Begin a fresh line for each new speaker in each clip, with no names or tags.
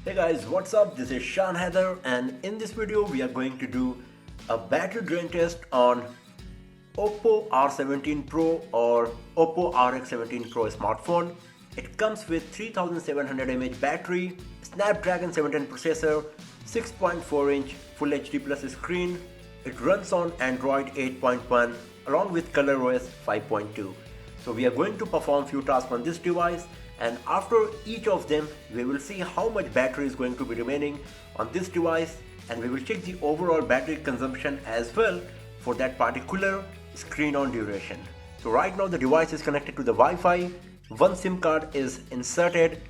Hey guys, what's up? This is Shan Heather, and in this video we are going to do a battery drain test on OPPO R17 Pro or OPPO RX17 Pro smartphone. It comes with 3700 mAh battery, Snapdragon 710 processor, 6.4-inch Full HD Plus screen. It runs on Android 8.1 along with ColorOS 5.2. So we are going to perform few tasks on this device, and after each of them we will see how much battery is going to be remaining on this device, and we will check the overall battery consumption as well for that particular screen on duration. So right now the device is connected to the Wi-Fi, one SIM card is inserted,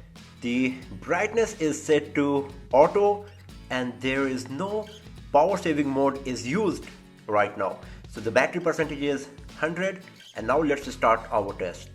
the brightness is set to auto, and there is no power saving mode is used right now. So the battery percentage is 100, and now let's start our test.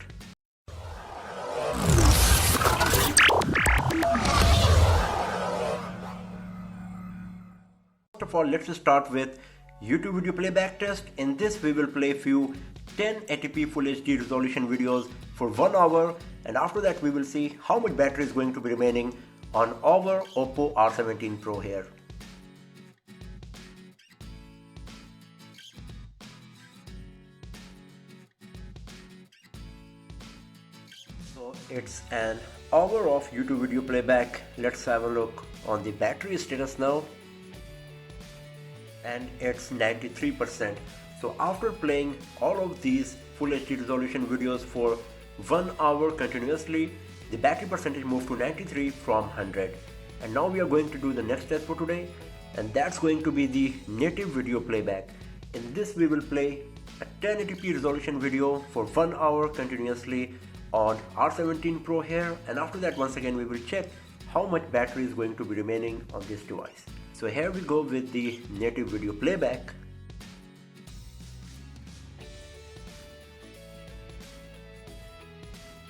First of all, let's start with YouTube video playback test. In this we will play few 1080p Full HD resolution videos for 1 hour, and after that we will see how much battery is going to be remaining on our OPPO R17 Pro here. So it's an hour of YouTube video playback. Let's have a look on the battery status now, and it's 93%. So after playing all of these Full HD resolution videos for 1 hour continuously, the battery percentage moved to 93 from 100. And now we are going to do the next test for today, and that's going to be the native video playback. In this we will play a 1080p resolution video for 1 hour continuously on R17 Pro here, and after that once again we will check how much battery is going to be remaining on this device. So here we go with the native video playback.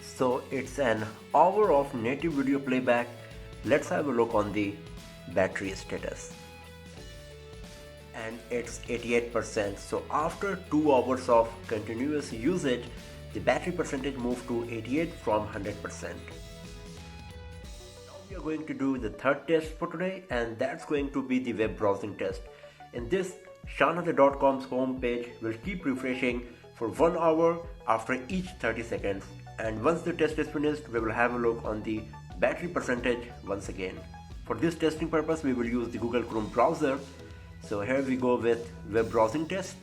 So it's an hour of native video playback. Let's have a look on the battery status, and it's 88%. So after 2 hours of continuous usage, the battery percentage moved to 88 from 100%. We are going to do the third test for today, and that's going to be the web browsing test. In this, shanhather.com's home page will keep refreshing for 1 hour after each 30 seconds. And once the test is finished, we will have a look on the battery percentage once again. For this testing purpose, we will use the Google Chrome browser. So here we go with web browsing test.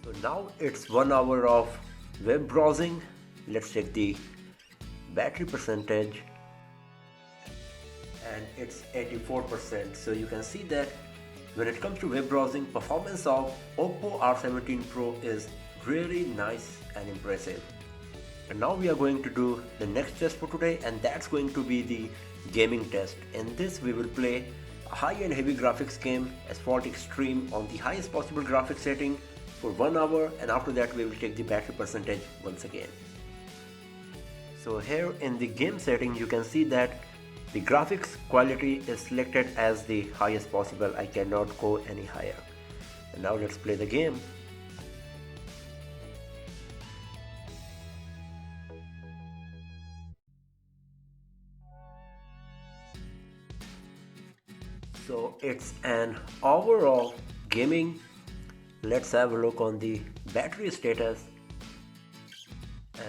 So now it's 1 hour of web browsing. Let's check the battery percentage, and it's 84%. So you can see that when it comes to web browsing, performance of OPPO R17 Pro is really nice and impressive. And now we are going to do the next test for today, and that's going to be the gaming test. In this we will play a high-end heavy graphics game, Asphalt Extreme, on the highest possible graphics setting for 1 hour, and after that we will check the battery percentage once again. So here in the game setting you can see that the graphics quality is selected as the highest possible. I cannot go any higher. And now let's play the game. So it's an hour of gaming. Let's have a look on the battery status,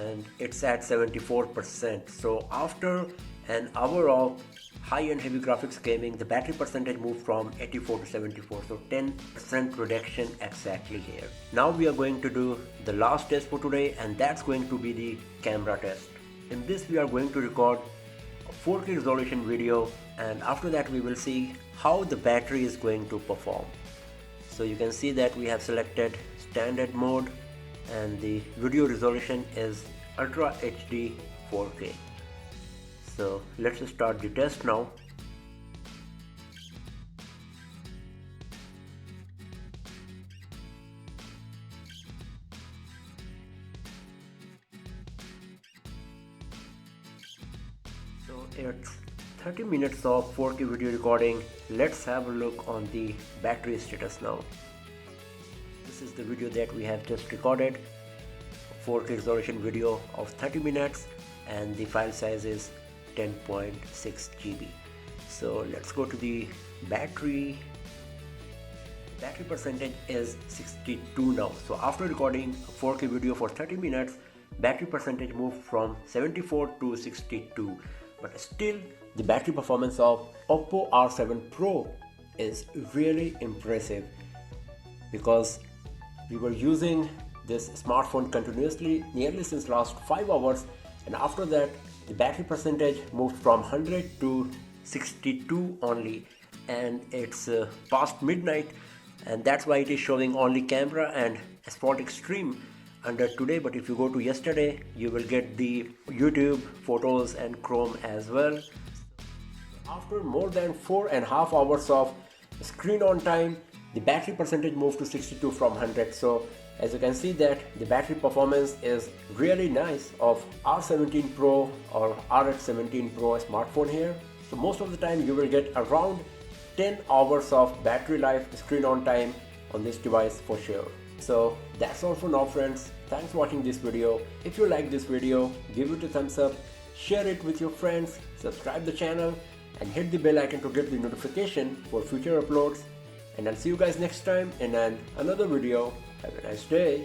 and it's at 74%. So after an hour of high-end heavy graphics gaming, the battery percentage moved from 84 to 74, so 10% reduction exactly here. Now we are going to do the last test for today, and that's going to be the camera test. In this we are going to record a 4K resolution video, and after that we will see how the battery is going to perform. So you can see that we have selected standard mode, and the video resolution is Ultra HD 4K. So let's start the test now. So it's 30 minutes of 4K video recording. Let's have a look on the battery status now. This is the video that we have just recorded, 4K resolution video of 30 minutes, and the file size is 10.6 GB. So let's go to the battery. Battery percentage is 62 now. So after recording a 4K video for 30 minutes, battery percentage moved from 74 to 62. But still, the battery performance of OPPO R7 Pro is really impressive, because we were using this smartphone continuously nearly since last 5 hours, and after that the battery percentage moved from 100 to 62 only, and it's past midnight, and that's why it is showing only camera and Sport Extreme under today. But if you go to yesterday, you will get the YouTube, photos and Chrome as well. After more than 4.5 hours of screen on time, the battery percentage moved to 62 from 100. So as you can see that the battery performance is really nice of R17 Pro or RX17 Pro smartphone here. So most of the time you will get around 10 hours of battery life screen on time on this device for sure. So that's all for now, friends. Thanks for watching this video. If you like this video, give it a thumbs up, share it with your friends, subscribe the channel and hit the bell icon to get the notification for future uploads. And I'll see you guys next time in another video. Have a nice day.